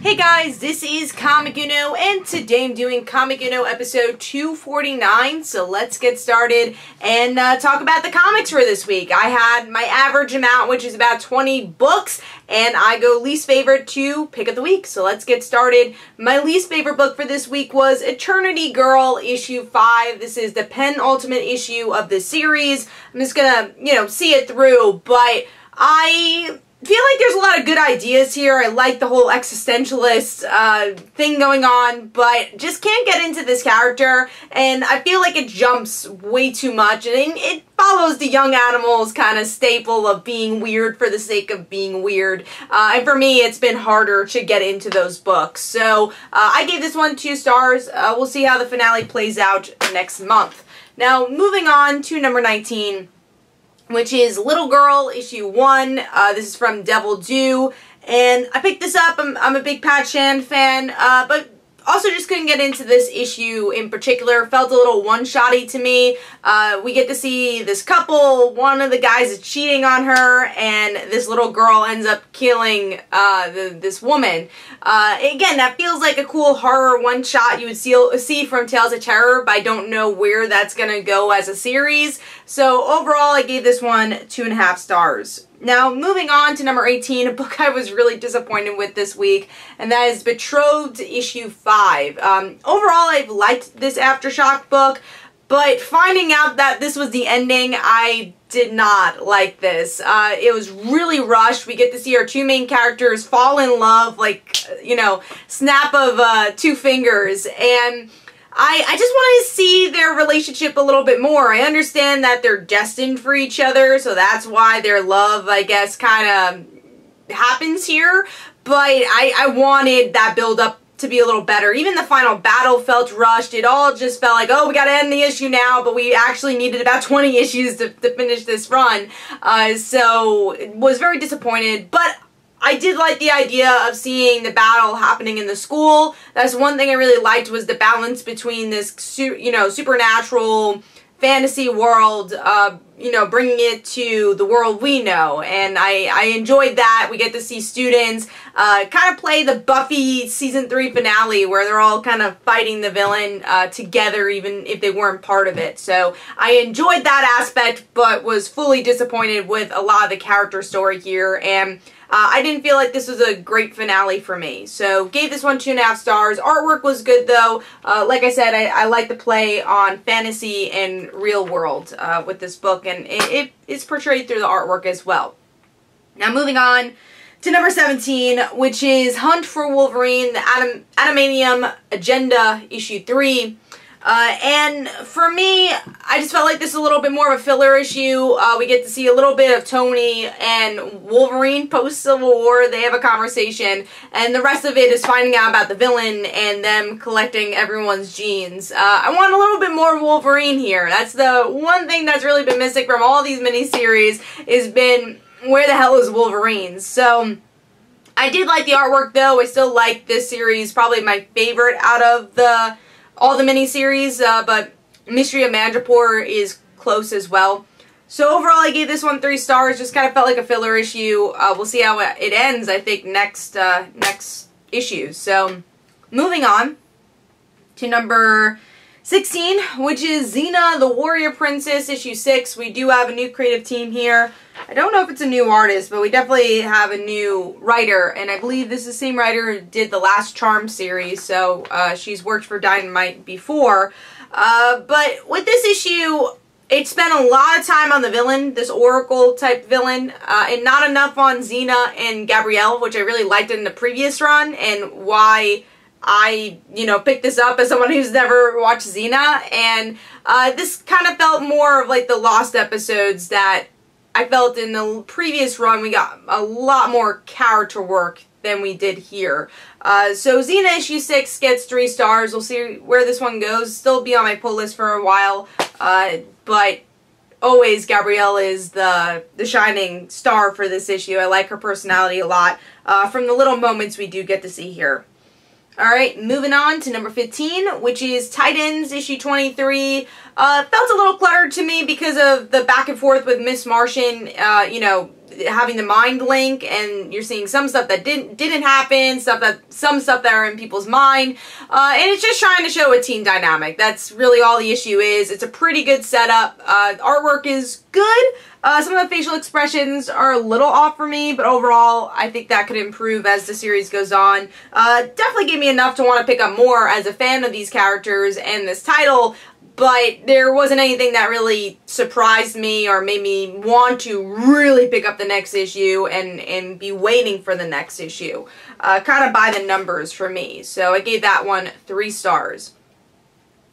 Hey guys, this is Comic Uno, and today I'm doing Comic Uno episode 249, so let's get started and talk about the comics for this week. I had my average amount, which is about 20 books, and I go least favorite to pick of the week, so let's get started. My least favorite book for this week was Eternity Girl, issue 5. This is the penultimate issue of the series. I'm just gonna, see it through, but I feel like there's a lot of good ideas here. I like the whole existentialist thing going on, but just can't get into this character, and I feel like it jumps way too much, and it follows the young animals kind of staple of being weird for the sake of being weird, and for me it's been harder to get into those books. So I gave this one 2 stars. We'll see how the finale plays out next month. Now moving on to number 19, which is Little Girl, issue 1. This is from Devil Do, and I picked this up. I'm a big Pat Shan fan, but also just couldn't get into this issue in particular. Felt a little one-shotty to me. We get to see this couple. One of the guys is cheating on her, and this little girl ends up killing this woman. Again, that feels like a cool horror one-shot you would see from Tales of Terror, but I don't know where that's going to go as a series. So overall, I gave this one 2.5 stars. Now, moving on to number 18, a book I was really disappointed with this week, and that is Betrothed, issue 5. Overall, I've liked this Aftershock book, but finding out that this was the ending, I did not like this. It was really rushed. We get to see our 2 main characters fall in love, like, snap of 2 fingers, and I just wanted to see their relationship a little bit more. I understand that they're destined for each other, so that's why their love, I guess, kind of happens here. But I wanted that build-up to be a little better. Even the final battle felt rushed. It all just felt like, oh, we gotta end the issue now, but we actually needed about 20 issues to finish this run. So, was very disappointed, but I did like the idea of seeing the battle happening in the school. That's one thing I really liked, was the balance between this, supernatural fantasy world, bringing it to the world we know. And I enjoyed that. We get to see students kind of play the Buffy season 3 finale, where they're all kind of fighting the villain together, even if they weren't part of it. So I enjoyed that aspect, but was fully disappointed with a lot of the character story here, and I didn't feel like this was a great finale for me. So gave this one 2.5 stars. Artwork was good though. Like I said, I like the play on fantasy and real world with this book, and it's portrayed through the artwork as well. Now moving on to number 17, which is Hunt for Wolverine, the Adamantium Agenda, issue 3. And for me, I just felt like this is a little bit more of a filler issue. We get to see a little bit of Tony and Wolverine post-Civil War. They have a conversation, and the rest of it is finding out about the villain and them collecting everyone's genes. I want a little bit more Wolverine here. That's the one thing that's really been missing from all these miniseries, has been, where the hell is Wolverine? So I did like the artwork though. I still like this series, probably my favorite out of all the miniseries, but Mystery of Madripoor is close as well. So overall, I gave this one 3 stars. Just kind of felt like a filler issue. We'll see how it ends, I think, next issue. So moving on to number 16, which is Xena, the Warrior Princess, issue 6. We do have a new creative team here. I don't know if it's a new artist, but we definitely have a new writer, and I believe this is the same writer who did the last Charm series, so she's worked for Dynamite before. But with this issue, it spent a lot of time on the villain, this Oracle-type villain, and not enough on Xena and Gabrielle, which I really liked in the previous run, and why I, picked this up as someone who's never watched Xena, and this kind of felt more of like the lost episodes that I felt in the previous run. We got a lot more character work than we did here. So Xena issue 6 gets 3 stars. We'll see where this one goes. Still be on my pull list for a while, but always Gabrielle is the shining star for this issue. I like her personality a lot from the little moments we do get to see here. Alright, moving on to number 15, which is Titans, issue 23. Felt a little cluttered to me because of the back and forth with Miss Martian. having the mind link, and you're seeing some stuff that didn't happen, some stuff that are in people's mind, and it's just trying to show a teen dynamic. That's really all the issue is. It's a pretty good setup. Artwork is good. Some of the facial expressions are a little off for me, but overall, I think that could improve as the series goes on. Definitely gave me enough to want to pick up more as a fan of these characters and this title, but there wasn't anything that really surprised me or made me want to really pick up the next issue and be waiting for the next issue. Kind of by the numbers for me. So I gave that one 3 stars.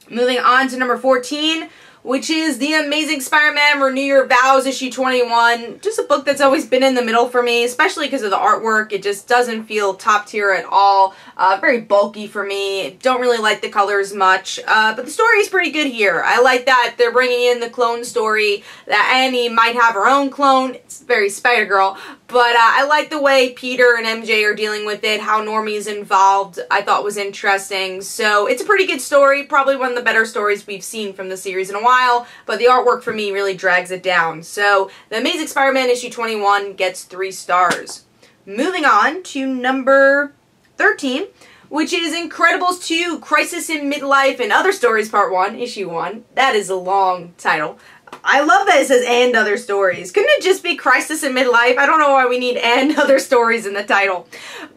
Moving on to number 14, which is The Amazing Spider-Man Renew Your Vows, issue 21. Just a book that's always been in the middle for me, especially because of the artwork. It just doesn't feel top tier at all. Very bulky for me. Don't really like the colors much. But the story is pretty good here. I like that they're bringing in the clone story, that Annie might have her own clone. It's very Spider-Girl. But I like the way Peter and MJ are dealing with it, how Normie's involved, I thought was interesting. So it's a pretty good story, probably one of the better stories we've seen from the series in a while, but the artwork for me really drags it down. So The Amazing Spider-Man issue 21 gets 3 stars. Moving on to number 13, which is Incredibles 2, Crisis in Midlife and Other Stories Part 1, issue 1. That is a long title. I love that it says "and other stories." Couldn't it just be Crisis in Midlife? I don't know why we need "and other stories" in the title.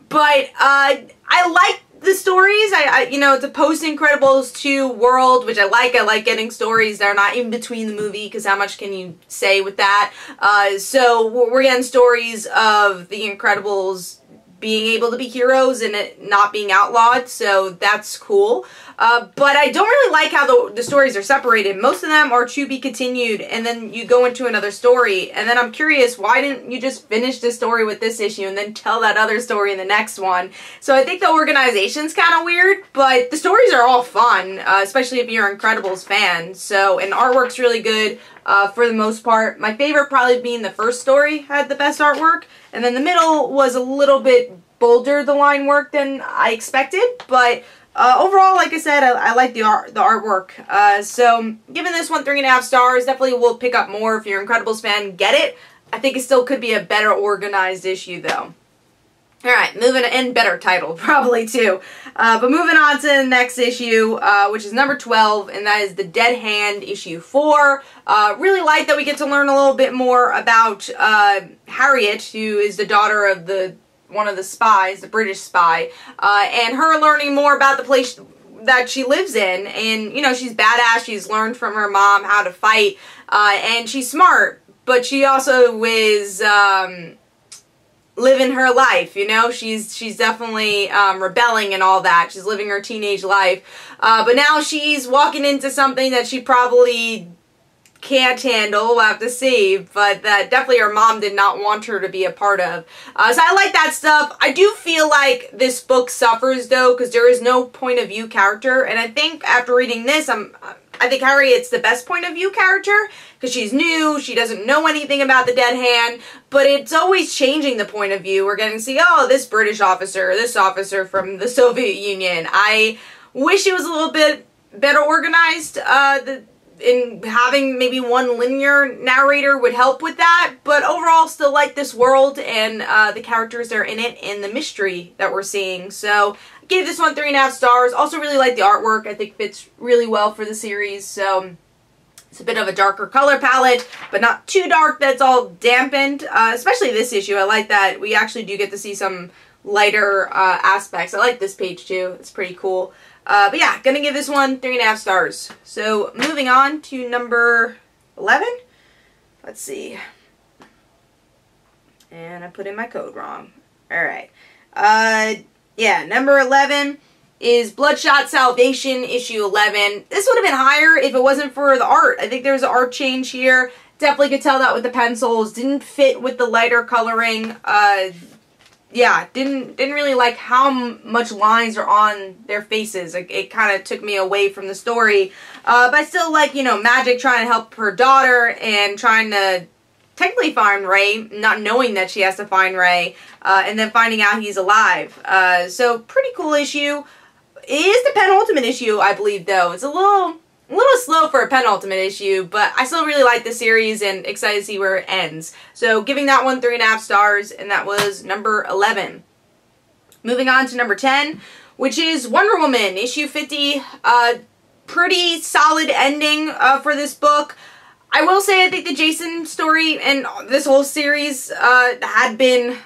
But I like the stories. You know, it's a post-Incredibles 2 world, which I like. I like getting stories that are not in between the movie, because how much can you say with that? So we're getting stories of the Incredibles being able to be heroes and it not being outlawed, so that's cool. But I don't really like how the stories are separated. Most of them are to be continued, and then you go into another story, and then I'm curious, why didn't you just finish the story with this issue and then tell that other story in the next one? So I think the organization's kind of weird, but the stories are all fun, especially if you're an Incredibles fan. So, and artwork's really good for the most part. My favorite probably being the first story had the best artwork, and then the middle was a little bit bolder, the line work, than I expected, but overall, like I said, I like the artwork. So giving this one 3.5 stars. Definitely will pick up more if you're an Incredibles fan. Get it? I think it still could be a better organized issue, though. Alright, moving in better title, probably too. But moving on to the next issue, which is number 12, and that is The Dead Hand, issue 4. Really like that we get to learn a little bit more about Harriet, who is the daughter of one of the spies, the British spy, and her learning more about the place that she lives in. And, you know, she's badass. She's learned from her mom how to fight, and she's smart, but she also is living her life, you know? She's definitely rebelling and all that. She's living her teenage life. But now she's walking into something that she probably can't handle. We'll have to see, but that definitely her mom did not want her to be a part of. So I like that stuff. I do feel like this book suffers, though, because there is no point of view character, and I think after reading this, I think Harriet's the best point of view character, because she's new, she doesn't know anything about the Dead Hand, but it's always changing the point of view. We're getting to see, oh, this British officer, this officer from the Soviet Union. I wish it was a little bit better organized. In having maybe one linear narrator would help with that, but overall still like this world and the characters that are in it and the mystery that we're seeing. So I gave this one 3.5 stars. Also really like the artwork. I think fits really well for the series. So it's a bit of a darker color palette, but not too dark that's all dampened. Especially this issue. I like that we actually do get to see some lighter aspects. I like this page too. It's pretty cool. But yeah, gonna give this one 3.5 stars. So moving on to number 11. Let's see. And I put in my code wrong. Alright. Yeah, number 11 is Bloodshot Salvation, issue 11. This would have been higher if it wasn't for the art. I think there's an art change here. Definitely could tell that with the pencils. Didn't fit with the lighter coloring. Yeah, didn't really like how much lines are on their faces. It kind of took me away from the story. But I still like, you know, Magic trying to help her daughter and trying to technically find Ray, not knowing that she has to find Ray, and then finding out he's alive. So pretty cool issue. It is the penultimate issue, I believe, though. It's a a little slow for a penultimate issue, but I still really like the series and excited to see where it ends. So giving that one 3.5 stars, and that was number 11. Moving on to number 10, which is Wonder Woman, issue 50. Pretty solid ending for this book. I will say I think the Jason story and this whole series had been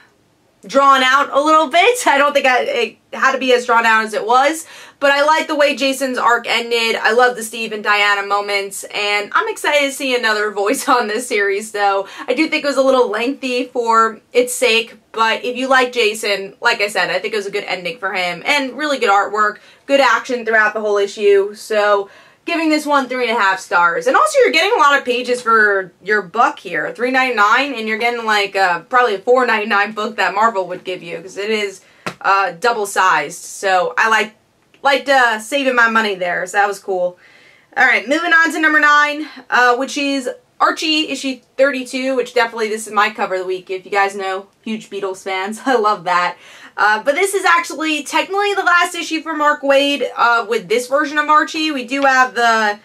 drawn out a little bit. I don't think it had to be as drawn out as it was, but I like the way Jason's arc ended. I love the Steve and Diana moments, and I'm excited to see another voice on this series, though. I do think it was a little lengthy for its sake, but if you like Jason, like I said, I think it was a good ending for him, and really good artwork, good action throughout the whole issue, so giving this one 3.5 stars. And also, you're getting a lot of pages for your buck here, $3.99, and you're getting like probably a $4.99 book that Marvel would give you, because it is double sized. So I liked saving my money there, so that was cool. All right, moving on to number 9, which is Arche issue 32, which definitely this is my cover of the week. If you guys know, huge Beatles fans, I love that. But this is actually technically the last issue for Mark Waid with this version of Arche. We do have the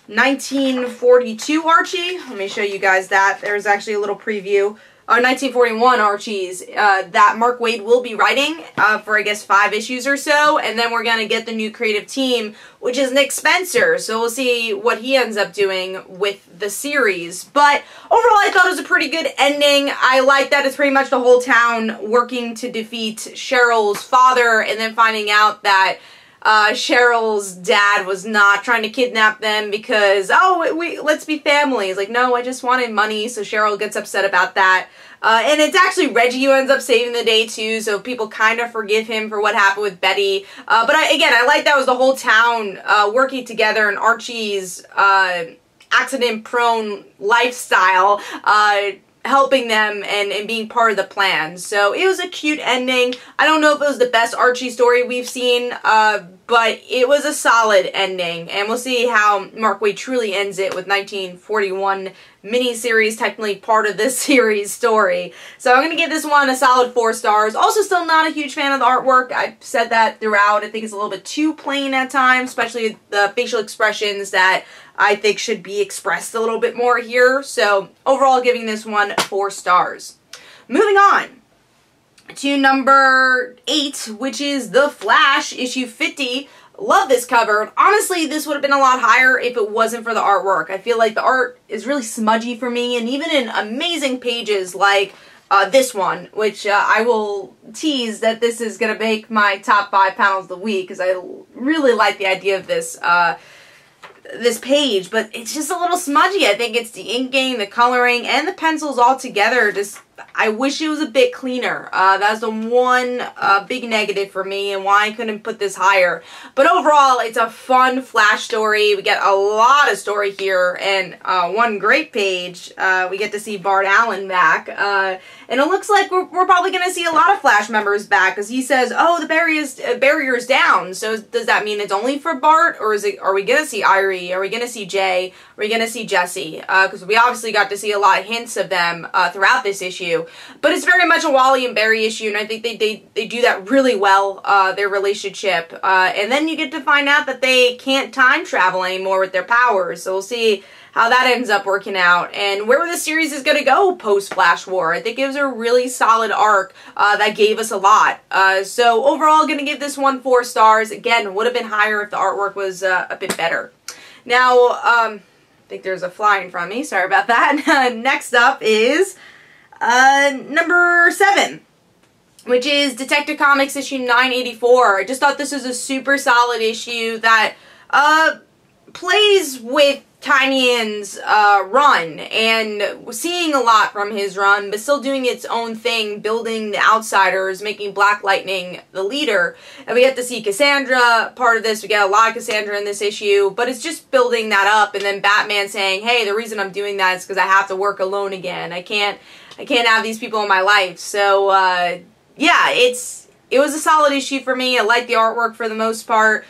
1942 Arche. Let me show you guys that. There's actually a little preview. 1941 Arches that Mark Waid will be writing for, I guess, 5 issues or so. And then we're going to get the new creative team, which is Nick Spencer. So we'll see what he ends up doing with the series. But overall, I thought it was a pretty good ending. I like that it's pretty much the whole town working to defeat Cheryl's father, and then finding out that Cheryl's dad was not trying to kidnap them because, oh, let's be family. He's like, no, I just wanted money, so Cheryl gets upset about that. And it's actually Reggie who ends up saving the day, too, so people kind of forgive him for what happened with Betty. But again, I like that was the whole town working together, and Archie's accident-prone lifestyle helping them and being part of the plan. So it was a cute ending. I don't know if it was the best Archie story we've seen, but it was a solid ending, and we'll see how Mark Waid truly ends it with 1941 miniseries, technically part of this series story. So I'm going to give this one a solid 4 stars. Also still not a huge fan of the artwork. I've said that throughout. I think it's a little bit too plain at times, especially the facial expressions that I think should be expressed a little bit more here. So overall, giving this one 4 stars. Moving on to number 8, which is The Flash, issue 50. Love this cover. Honestly, this would have been a lot higher if it wasn't for the artwork. I feel like the art is really smudgy for me, and even in amazing pages like this one, which I will tease that this is going to make my top 5 panels of the week, because I really like the idea of this this page, but it's just a little smudgy. I think it's the inking, the coloring, and the pencils all together. Just, I wish it was a bit cleaner. That's the one big negative for me, and why I couldn't put this higher. But overall, it's a fun Flash story. We get a lot of story here, and one great page. We get to see Bart Allen back, and it looks like we're probably going to see a lot of Flash members back, because he says, oh, the barrier's down. So does that mean it's only for Bart, or are we going to see Irie? Are we going to see Jay? Are we going to see Jesse? Because we obviously got to see a lot of hints of them throughout this issue. But it's very much a Wally and Barry issue, and I think they do that really well, their relationship. And then you get to find out that they can't time travel anymore with their powers. So we'll see how that ends up working out, and where the series is going to go post-Flash War. I think it was a really solid arc that gave us a lot. So overall, going to give this one 4 stars. Again, would have been higher if the artwork was a bit better. Now, I think there's a fly in front of me. Sorry about that. Next up is number 7, which is Detective Comics issue 984. I just thought this was a super solid issue that plays with Tynion's run, and seeing a lot from his run, but still doing its own thing, building the Outsiders, making Black Lightning the leader. And we get to see Cassandra part of this. We get a lot of Cassandra in this issue, but it's just building that up, and then Batman saying, hey, the reason I'm doing that is because I have to work alone again. I can't have these people in my life. So yeah, it was a solid issue for me. I like the artwork for the most part.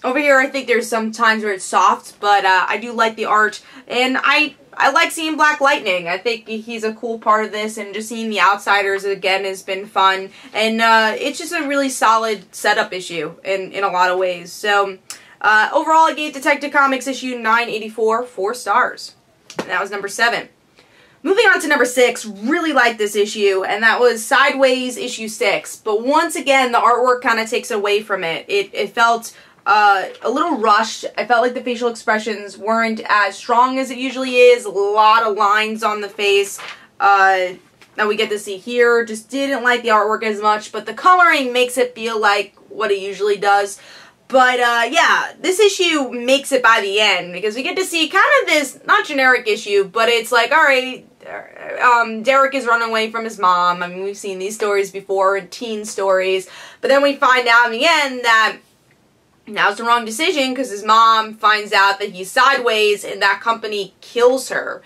Over here, I think there's some times where it's soft, but I do like the art, and I like seeing Black Lightning. I think he's a cool part of this, and just seeing the Outsiders again has been fun, and it's just a really solid setup issue in a lot of ways. So Overall, I gave Detective Comics issue 984 4 stars. And that was number 7. Moving on to number 6, really liked this issue, and that was Sideways issue 6. But once again, the artwork kind of takes away from it. It felt a little rushed. I felt like the facial expressions weren't as strong as it usually is. A lot of lines on the face that we get to see here. Just didn't like the artwork as much, but the coloring makes it feel like what it usually does. But, yeah, this issue makes it by the end, because we get to see kind of this, not generic issue, but it's like, alright, Derek is running away from his mom. I mean, we've seen these stories before, teen stories, but then we find out in the end that now's the wrong decision because his mom finds out that he's sideways and that company kills her.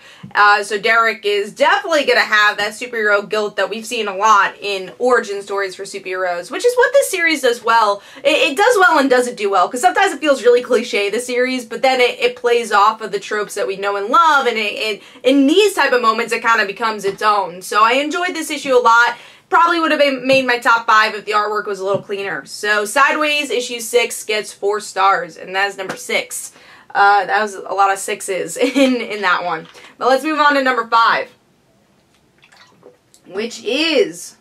So Derek is definitely going to have that superhero guilt that we've seen a lot in origin stories for superheroes, which is what this series does well. It does well and doesn't do well, because sometimes it feels really cliche, the series, but then it plays off of the tropes that we know and love, and in these type of moments it kind of becomes its own. So I enjoyed this issue a lot. Probably would have made my top 5 if the artwork was a little cleaner. So Sideways issue 6 gets 4 stars, and that is number 6. That was a lot of 6s in that one. But let's move on to number 5, which is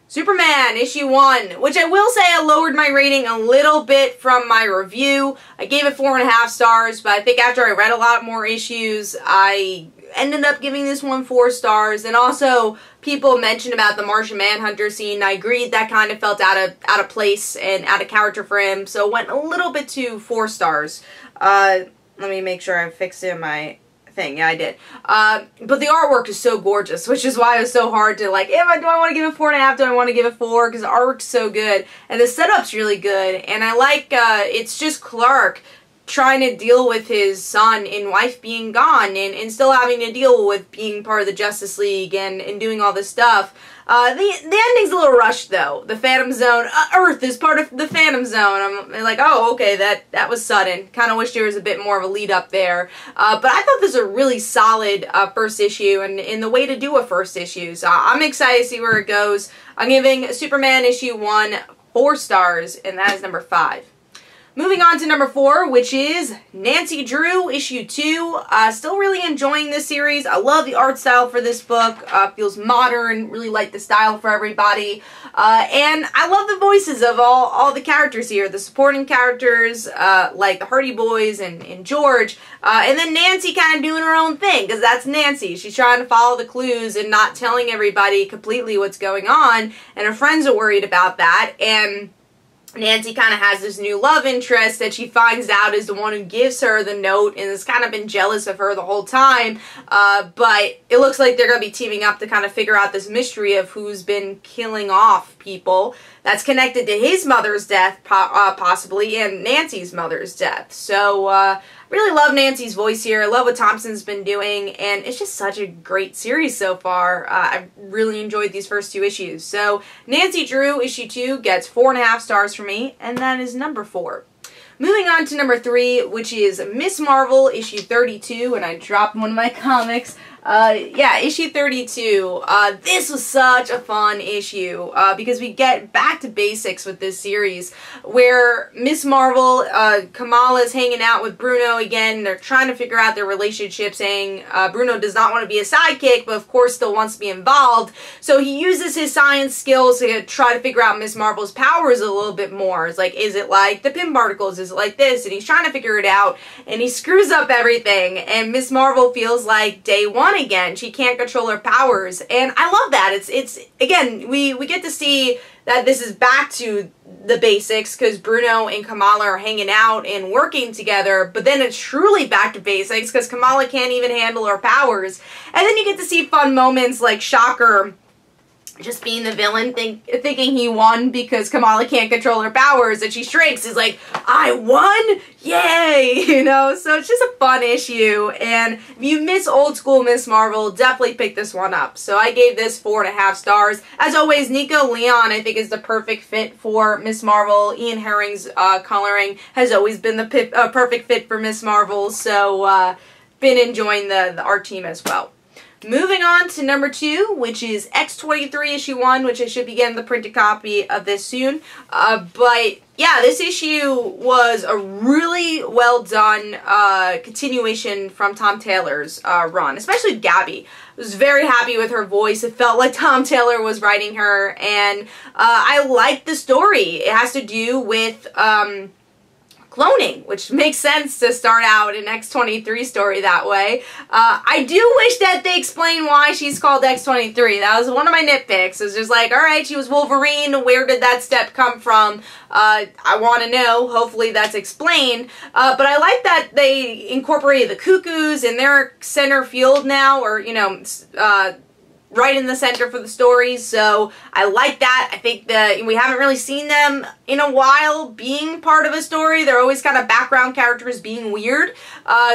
Superman issue 1, which I will say I lowered my rating a little bit from my review. I gave it 4.5 stars, but I think after I read a lot more issues, I ended up giving this one 4 stars. And also, people mentioned about the Martian Manhunter scene. I agreed that kind of felt out of place and out of character for him, so went a little bit to 4 stars. Let me make sure I fixed it in my thing. Yeah, I did. But the artwork is so gorgeous, which is why it was so hard to, like, do I want to give it 4.5? Do I want to give it 4? Because the artwork's so good, and the setup's really good, and I like, it's just Clark trying to deal with his son and wife being gone, and still having to deal with being part of the Justice League and doing all this stuff. The ending's a little rushed, though. The Phantom Zone, Earth is part of the Phantom Zone. I'm like, oh, okay, that was sudden. Kind of wish there was a bit more of a lead up there. But I thought this was a really solid first issue, and in the way to do a first issue. So I'm excited to see where it goes. I'm giving Superman issue 1 4 stars, and that is number 5. Moving on to number 4, which is Nancy Drew, issue 2. Still really enjoying this series. I love the art style for this book. Feels modern, really like the style for everybody. And I love the voices of all the characters here. The supporting characters, like the Hardy Boys and George. And then Nancy kind of doing her own thing, because that's Nancy. She's trying to follow the clues and not telling everybody completely what's going on. And her friends are worried about that. And Nancy kind of has this new love interest that she finds out is the one who gives her the note and has kind of been jealous of her the whole time. But it looks like they're going to be teaming up to kind of figure out this mystery of who's been killing off people that's connected to his mother's death, possibly, and Nancy's mother's death. So, really love Nancy's voice here. I love what Thompson's been doing, and it's just such a great series so far. I've really enjoyed these first 2 issues. So, Nancy Drew, issue 2, gets 4.5 stars for me, and that is number 4. Moving on to number 3, which is Miss Marvel, issue 32, and I dropped one of my comics. Yeah, issue 32. This was such a fun issue, because we get back to basics with this series, where Miss Marvel, Kamala's hanging out with Bruno again. They're trying to figure out their relationship, saying Bruno does not want to be a sidekick, but of course still wants to be involved. So he uses his science skills to try to figure out Miss Marvel's powers a little bit more. It's like, is it like the Pym particles? Is it like this? And he's trying to figure it out, and he screws up everything, and Miss Marvel feels like day one again. She can't control her powers, and I love that. It's again, we get to see that this is back to the basics, because Bruno and Kamala are hanging out and working together, but then it's truly back to basics because Kamala can't even handle her powers. And then you get to see fun moments like Shocker just being the villain, thinking he won because Kamala can't control her powers, and she shrieks, is like, I won? Yay! You know, so it's just a fun issue, and if you miss old school Miss Marvel, definitely pick this one up. So I gave this 4.5 stars. As always, Nico Leon, I think, is the perfect fit for Miss Marvel. Ian Herring's coloring has always been the perfect fit for Miss Marvel, so been enjoying the art team as well. Moving on to number 2, which is X-23 issue 1, which I should be getting the printed copy of this soon. But yeah, this issue was a really well done continuation from Tom Taylor's run, especially Gabby. I was very happy with her voice. It felt like Tom Taylor was writing her, and I liked the story. It has to do with cloning, which makes sense to start out an X-23 story that way. I do wish that they explain why she's called X-23. That was one of my nitpicks. It was just like, alright, she was Wolverine, where did that step come from? I want to know. Hopefully that's explained. But I like that they incorporated the cuckoos in their center field now, or, you know, right in the center for the stories, so I like that. I think that we haven't really seen them in a while being part of a story. They're always kind of background characters being weird.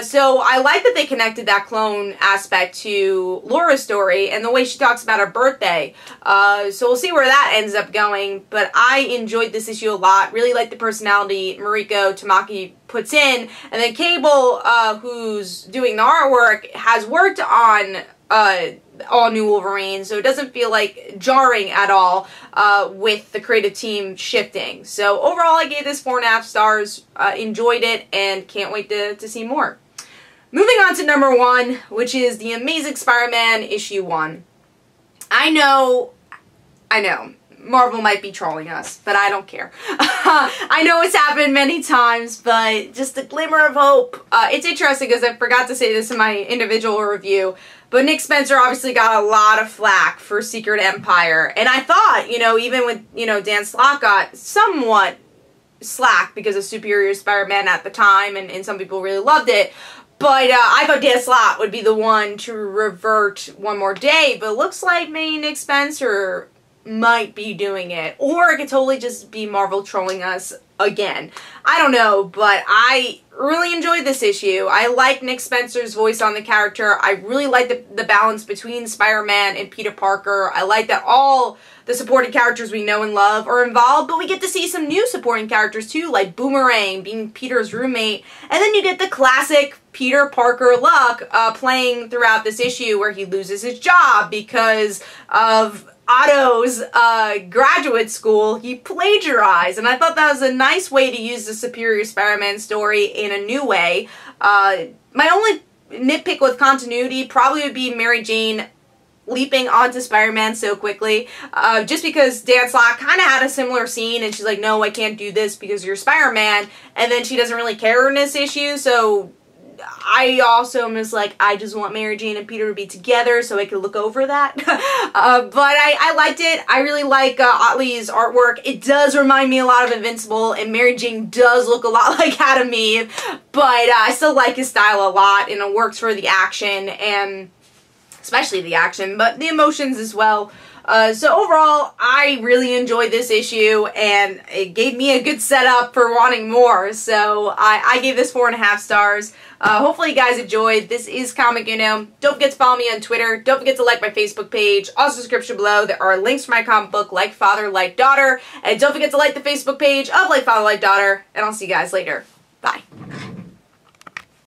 So I like that they connected that clone aspect to Laura's story and the way she talks about her birthday. So we'll see where that ends up going, but I enjoyed this issue a lot. Really like the personality Mariko Tamaki puts in, and then Cable, who's doing the artwork, has worked on all new Wolverine, so it doesn't feel like jarring at all with the creative team shifting. So overall, I gave this 4.5 stars, enjoyed it, and can't wait to see more. Moving on to number 1, which is The Amazing Spider-Man issue 1. I know, Marvel might be trolling us, but I don't care. I know it's happened many times, but just a glimmer of hope. It's interesting because I forgot to say this in my individual review, but Nick Spencer obviously got a lot of flack for Secret Empire, and I thought, you know, even with, you know, Dan Slott got somewhat slack because of Superior Spider-Man at the time, and some people really loved it. But I thought Dan Slott would be the one to revert one more day, but it looks like maybe Nick Spencer might be doing it, or it could totally just be Marvel trolling us again. I don't know, but I really enjoyed this issue. I like Nick Spencer's voice on the character. I really like the balance between Spider-Man and Peter Parker. I like that all the supporting characters we know and love are involved, but we get to see some new supporting characters too, like Boomerang being Peter's roommate, and then you get the classic Peter Parker luck playing throughout this issue where he loses his job because of Otto's graduate school. He plagiarized, and I thought that was a nice way to use the Superior Spider-Man story in a new way. My only nitpick with continuity probably would be Mary Jane leaping onto Spider-Man so quickly, just because Dan Slott kind of had a similar scene, and she's like, no, I can't do this because you're Spider-Man, and then she doesn't really care in this issue, so I also am just like, I just want Mary Jane and Peter to be together so I can look over that. But I liked it. I really like Otley's artwork. It does remind me a lot of Invincible, and Mary Jane does look a lot like Adam Eve, but I still like his style a lot, and it works for the action, and especially the action, but the emotions as well. So overall, I really enjoyed this issue, and it gave me a good setup for wanting more, so I gave this 4.5 stars. Hopefully you guys enjoyed. This is Comic Uno. Don't forget to follow me on Twitter. Don't forget to like my Facebook page. Also, description below, there are links for my comic book, Like Father, Like Daughter, and don't forget to like the Facebook page of Like Father, Like Daughter, and I'll see you guys later.